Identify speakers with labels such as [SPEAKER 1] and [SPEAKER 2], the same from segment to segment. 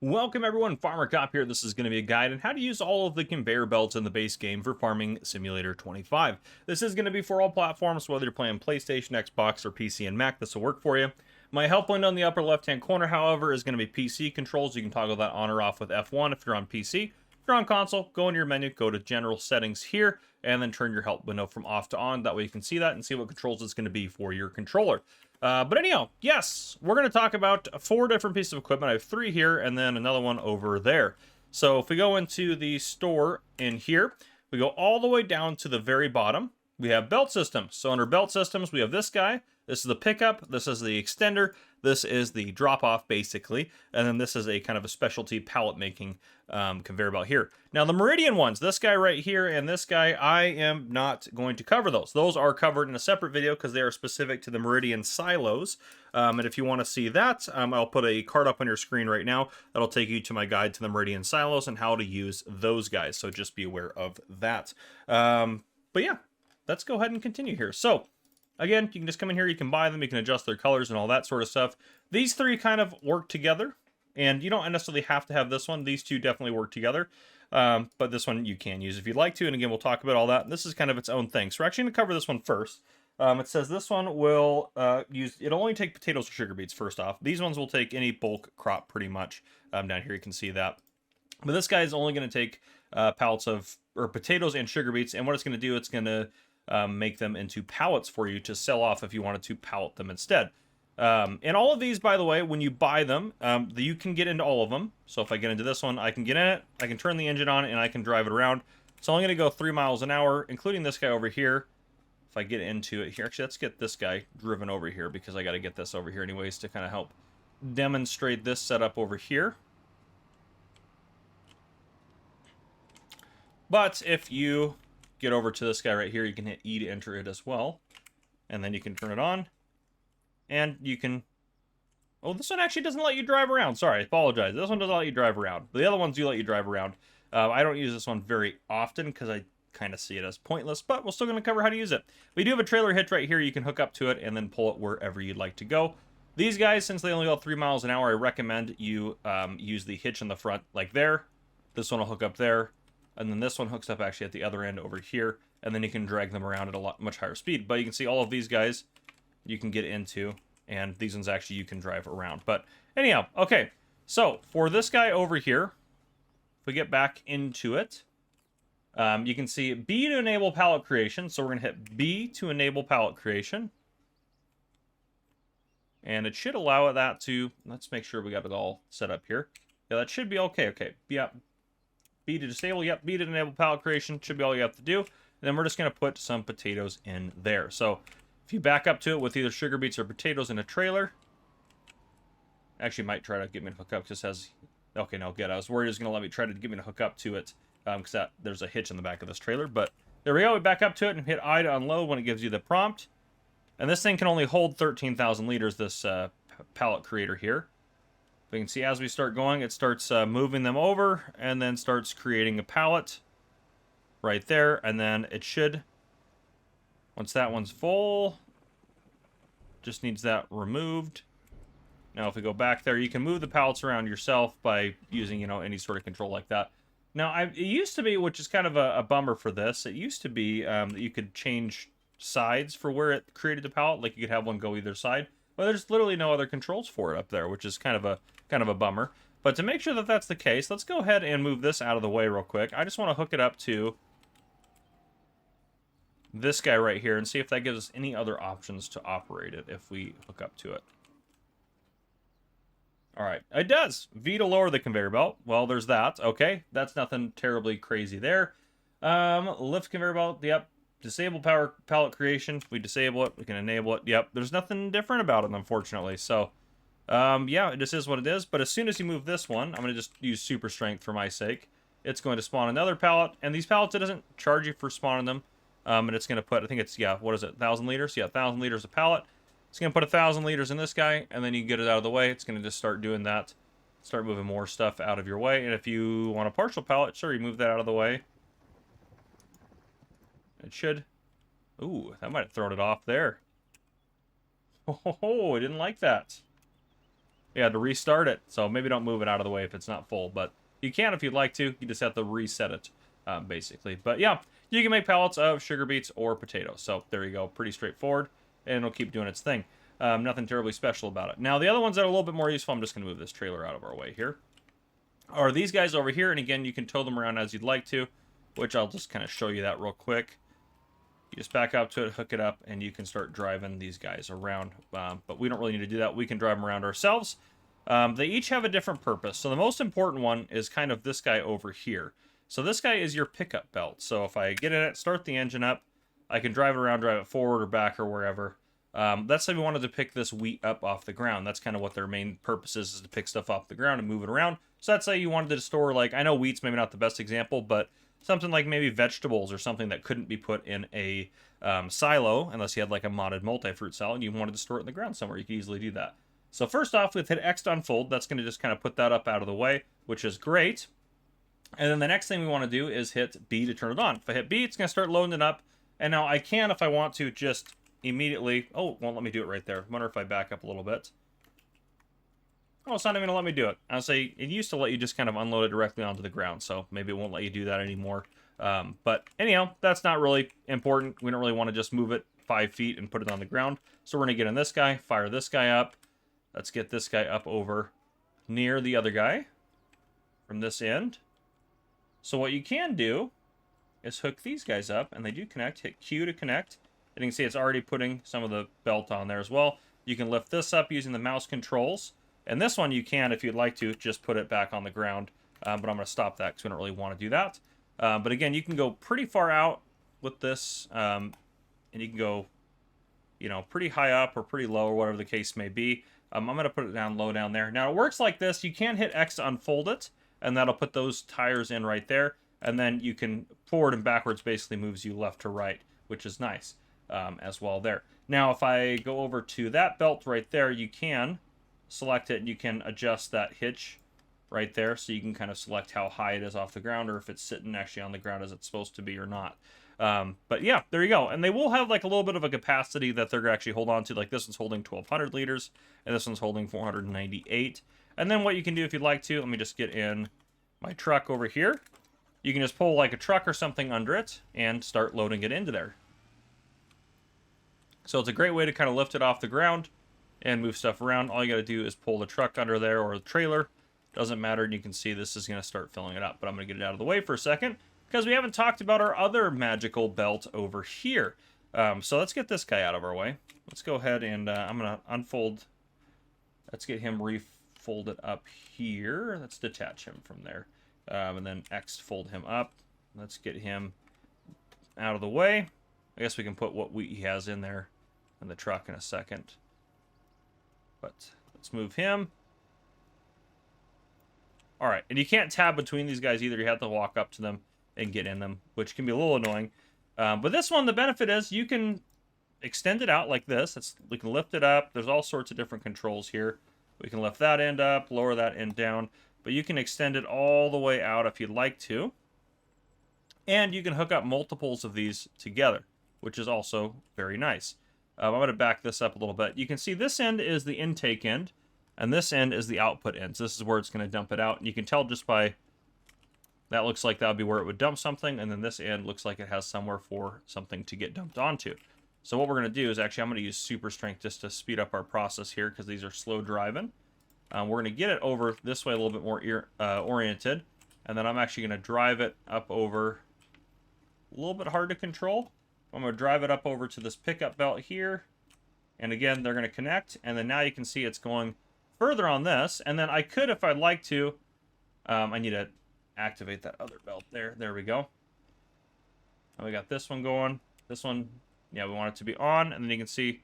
[SPEAKER 1] Welcome everyone, Farmer Cop here. This is going to be a guide on how to use all of the conveyor belts in the base game for Farming Simulator 25. This is going to be for all platforms, whether you're playing PlayStation, Xbox, or PC and Mac, this will work for you. My help window in the upper left-hand corner, however, is going to be PC controls. You can toggle that on or off with F1 if you're on PC. If you're on console, go into your menu, go to General Settings here, and then turn your help window from off to on. That way you can see that and see what controls it's going to be for your controller. But anyhow, yes, we're going to talk about 4 different pieces of equipment. I have 3 here and then another one over there. So if we go into the store in here, we go all the way down to the very bottom. We have belt systems. So under belt systems, we have this guy. This is the pickup. This is the extender. This is the drop-off, basically. And then this is a kind of a specialty pallet making conveyor belt here. Now, the Meridian ones, this guy right here and this guy, I am not going to cover those. Those are covered in a separate video because they are specific to the Meridian silos. And if you want to see that, I'll put a card up on your screen right now. That'll take you to my guide to the Meridian silos and how to use those guys. So just be aware of that. But yeah, let's go ahead and continue here. So, again, you can just come in here, you can buy them, you can adjust their colors and all that sort of stuff. These 3 kind of work together, and you don't necessarily have to have this one. These 2 definitely work together, but this one you can use if you'd like to, and again, we'll talk about all that. And this is kind of its own thing. So we're actually going to cover this one first. It says this one will it'll only take potatoes or sugar beets first off. These ones will take any bulk crop pretty much. Down here you can see that. But this guy is only going to take pallets of potatoes and sugar beets, and what it's going to do, it's going to make them into pallets for you to sell off if you wanted to pallet them instead. And all of these, by the way, when you buy them, you can get into all of them. So if I get into this one, I can get in it, I can turn the engine on, and I can drive it around. It's only going to go 3 miles an hour, including this guy over here. If I get into it here, actually, let's get this guy driven over here because I got to get this over here anyways to kind of help demonstrate this setup over here. But if you get over to this guy right here, you can hit E to enter it as well. And then you can turn it on. And you can... Oh, this one actually doesn't let you drive around. Sorry, I apologize. This one doesn't let you drive around. But the other ones do let you drive around. I don't use this one very often because I kind of see it as pointless, but we're still going to cover how to use it. We do have a trailer hitch right here. You can hook up to it and then pull it wherever you'd like to go. These guys, since they only go 3 miles an hour, I recommend you use the hitch in the front like there. This one will hook up there. And then this one hooks up actually at the other end over here. And then you can drag them around at a much higher speed. But you can see all of these guys you can get into. And these ones actually you can drive around. But anyhow, okay. So for this guy over here, if we get back into it, you can see B to enable pallet creation. So we're going to hit B to enable pallet creation. And it should allow that to... Let's make sure we got it all set up here. Yeah, that should be okay. Okay, yeah. B to disable, yep, B to enable pallet creation, should be all you have to do. And then we're just going to put some potatoes in there. So if you back up to it with either sugar beets or potatoes in a trailer, actually might try to get me to hook up because it says, okay, no, good. I was worried it was going to let me try to get me to hook up to it because there's a hitch in the back of this trailer. But there we go, we back up to it and hit I to unload when it gives you the prompt. And this thing can only hold 13,000 liters, this pallet creator here. We can see as we start going, it starts moving them over and then starts creating a pallet right there. And then it should, once that one's full, just needs that removed. Now, if we go back there, you can move the pallets around yourself by using, any sort of control like that. Now, it used to be, which is kind of a bummer for this, it used to be that you could change sides for where it created the pallet. Like you could have one go either side. But there's literally no other controls for it up there, which is kind of a bummer. But to make sure that that's the case, let's go ahead and move this out of the way real quick. I just want to hook it up to this guy right here and see if that gives us any other options to operate it if we hook up to it. All right, it does. V to lower the conveyor belt. Well, there's that. Okay, that's nothing terribly crazy there. Lift conveyor belt. Yep. Disable pallet creation. We disable it. We can enable it. Yep. There's nothing different about it, unfortunately. So, yeah, it just is what it is. But as soon as you move this one, I'm going to just use super strength for my sake. It's going to spawn another pallet. And these pallets, it doesn't charge you for spawning them. And it's going to put, I think it's, yeah, what is it? 1,000 liters? Yeah, 1,000 liters a pallet. It's going to put 1,000 liters in this guy. And then you get it out of the way. It's going to just start doing that. Start moving more stuff out of your way. And if you want a partial pallet, sure, you move that out of the way. It should. Ooh, that might have thrown it off there. Oh, I didn't like that. Yeah, to restart it. So maybe don't move it out of the way if it's not full, but you can if you'd like to. You just have to reset it, basically. But yeah, you can make pallets of sugar beets or potatoes. So there you go. Pretty straightforward, and it'll keep doing its thing. Nothing terribly special about it. Now, the other ones that are a little bit more useful, I'm just going to move this trailer out of our way here, are these guys over here. And again, you can tow them around as you'd like to, which I'll just kind of show you that real quick. You just back up to it, hook it up, and you can start driving these guys around. But we don't really need to do that. We can drive them around ourselves. They each have a different purpose. So the most important one is kind of this guy over here. So this guy is your pickup belt. So if I get in it, start the engine up, I can drive it around, drive it forward or back or wherever. Let's say we wanted to pick this wheat up off the ground. That's kind of what their main purpose is to pick stuff off the ground and move it around. So let's say you wanted to store, like, I know wheat's maybe not the best example, but something like maybe vegetables or something that couldn't be put in a silo unless you had like a modded multi-fruit silo and you wanted to store it in the ground somewhere. You could easily do that. So first off, with hit X to unfold, that's going to just kind of put that up out of the way, which is great. And then the next thing we want to do is hit B to turn it on. If I hit B, it's going to start loading it up. And now I can, if I want to, just immediately... Oh, won't let me do it right there. I wonder if I back up a little bit. Oh, it's not even going to let me do it. I'll say it used to let you just kind of unload it directly onto the ground, so maybe it won't let you do that anymore. But anyhow, that's not really important. We don't really want to just move it 5 feet and put it on the ground. So we're going to get in this guy, fire this guy up. Let's get this guy up over near the other guy from this end. So what you can do is hook these guys up, and they do connect. Hit Q to connect. And you can see it's already putting some of the belt on there as well. You can lift this up using the mouse controls. And this one you can, if you'd like to, just put it back on the ground. But I'm going to stop that because we don't really want to do that. But again, you can go pretty far out with this. And you can go, you know, pretty high up or pretty low or whatever the case may be. I'm going to put it down low down there. Now, it works like this. You can hit X to unfold it, and that'll put those tires in right there. And then you can forward and backwards basically moves you left to right, which is nice as well there. Now, if I go over to that belt right there, you can select it and you can adjust that hitch right there, so you can kind of select how high it is off the ground or if it's sitting actually on the ground as it's supposed to be or not. But yeah, there you go. And they will have like a little bit of a capacity that they're actually hold on to. Like this one's holding 1,200 liters and this one's holding 498. And then what you can do if you'd like to, let me just get in my truck over here. You can just pull like a truck or something under it and start loading it into there. So it's a great way to kind of lift it off the ground and move stuff around. All you got to do is pull the truck under there or the trailer. Doesn't matter, and you can see this is going to start filling it up. But I'm going to get it out of the way for a second because we haven't talked about our other magical belt over here. So let's get this guy out of our way. Let's go ahead and I'm going to unfold. Let's get him refolded up here. Let's detach him from there. And then X fold him up. Let's get him out of the way. I guess we can put what he has in there in the truck in a second. But let's move him. All right, and you can't tab between these guys either. You have to walk up to them and get in them, which can be a little annoying. But this one, the benefit is you can extend it out like this. We can lift it up. There's all sorts of different controls here. We can lift that end up, lower that end down, but you can extend it all the way out if you'd like to. And you can hook up multiples of these together, which is also very nice. I'm going to back this up a little bit. You can see this end is the intake end, and this end is the output end. So this is where it's going to dump it out. And you can tell just by, that looks like that would be where it would dump something, and then this end looks like it has somewhere for something to get dumped onto. So what we're going to do is actually, I'm going to use super strength just to speed up our process here because these are slow driving. We're going to get it over this way a little bit more oriented, and then I'm actually going to drive it up over, a little bit hard to control. I'm going to drive it up over to this pickup belt here. And again, they're going to connect. And then now you can see it's going further on this. And then I could, if I'd like to, I need to activate that other belt there. There we go. And we got this one going. This one, yeah, we want it to be on. And then you can see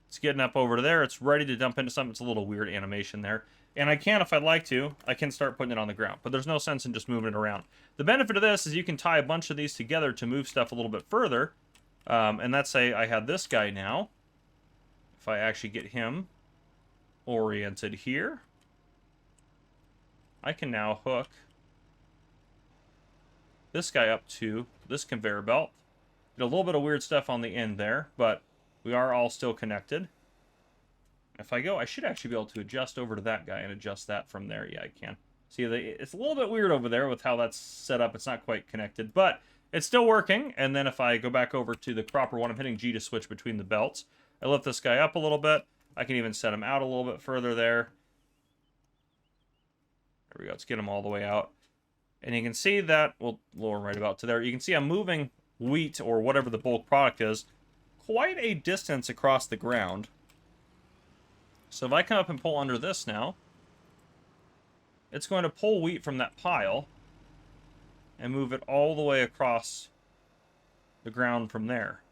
[SPEAKER 1] it's getting up over to there. It's ready to dump into something. It's a little weird animation there. And I can, if I'd like to, I can start putting it on the ground. But there's no sense in just moving it around. The benefit of this is you can tie a bunch of these together to move stuff a little bit further. And let's say I had this guy now. If I actually get him oriented here, I can now hook this guy up to this conveyor belt. Did a little bit of weird stuff on the end there, but we are all still connected. If I go, I should actually be able to adjust over to that guy and adjust that from there. Yeah, I can. See, it's a little bit weird over there with how that's set up. It's not quite connected, but it's still working. And then if I go back over to the proper one, I'm hitting G to switch between the belts. I lift this guy up a little bit. I can even set him out a little bit further there. There we go. Let's get him all the way out. And you can see that, we'll lower him right about to there. You can see I'm moving wheat or whatever the bulk product is quite a distance across the ground. So if I come up and pull under this now, it's going to pull wheat from that pile and move it all the way across the ground from there.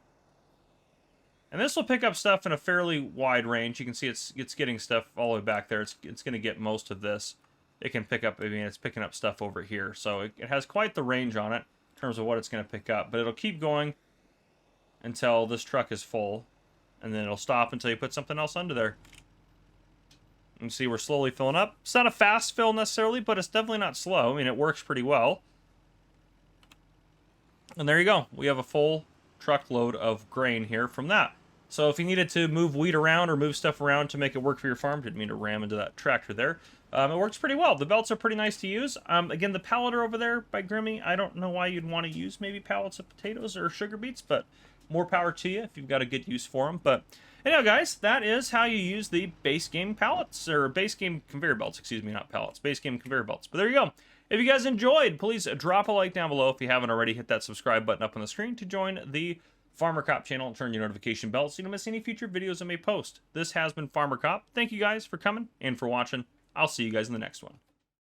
[SPEAKER 1] And this will pick up stuff in a fairly wide range. You can see it's getting stuff all the way back there. It's going to get most of this. It can pick up, I mean, it's picking up stuff over here. So it has quite the range on it in terms of what it's going to pick up. But it'll keep going until this truck is full. And then it'll stop until you put something else under there. You can see we're slowly filling up. It's not a fast fill necessarily, but it's definitely not slow. I mean, it works pretty well. And there you go. We have a full truckload of grain here from that. So if you needed to move wheat around or move stuff around to make it work for your farm, didn't mean to ram into that tractor there. It works pretty well. The belts are pretty nice to use. Again, the palleter over there by Grimmy, I don't know why you'd want to use maybe pallets of potatoes or sugar beets, but more power to you if you've got a good use for them. But anyhow, guys, that is how you use the base game pallets, or base game conveyor belts, excuse me, not pallets, base game conveyor belts. But there you go. If you guys enjoyed, please drop a like down below. If you haven't already, hit that subscribe button up on the screen to join the Farmer Cop channel and turn your notification bell so you don't miss any future videos I may post. This has been Farmer Cop. Thank you guys for coming and for watching. I'll see you guys in the next one.